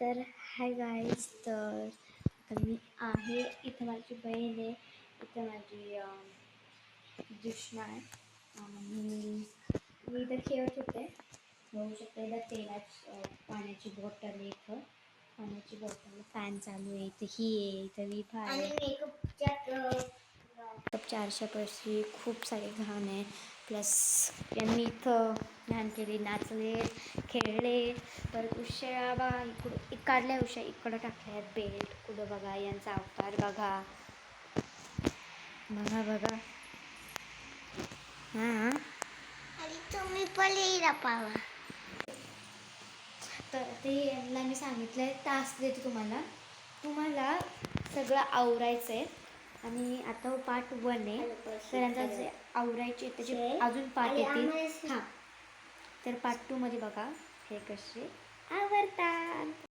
तर hi guys, तर आता मी आहे इथं, माझी बहीण आहे इथं, माझी दुष्णा आहे. मी इथं खेळत होते. बघू शकते इथं पाण्याची बॉटल आहे, इथं पाण्याची बॉटल, फॅन चालू आहे, इथं ही आहे, इथं विभा आहे, मेकअप 400 खूप सारे घाण आहे. प्लस यांनी इथं घाण केली, नाचले, खेळले. परत उशिरा बघा, इकडं काढल्या उशा, इकडं टाकल्या बेल्ट, कुठं बघा यांचा अवतार बघा बघा बघा. हां, आणि तुम्ही पण येईल पावा. तर ते यांना मी सांगितलं आहे, टास्क देते तुम्हाला सगळं आवरायचं आहे. आणि आता पार्ट 1 आहे, तर यांचा जे आवरायचे त्याचे अजून पार्ट येतील. हां, तर पार्ट 2 मध्ये बघा हे कसे आवरतात.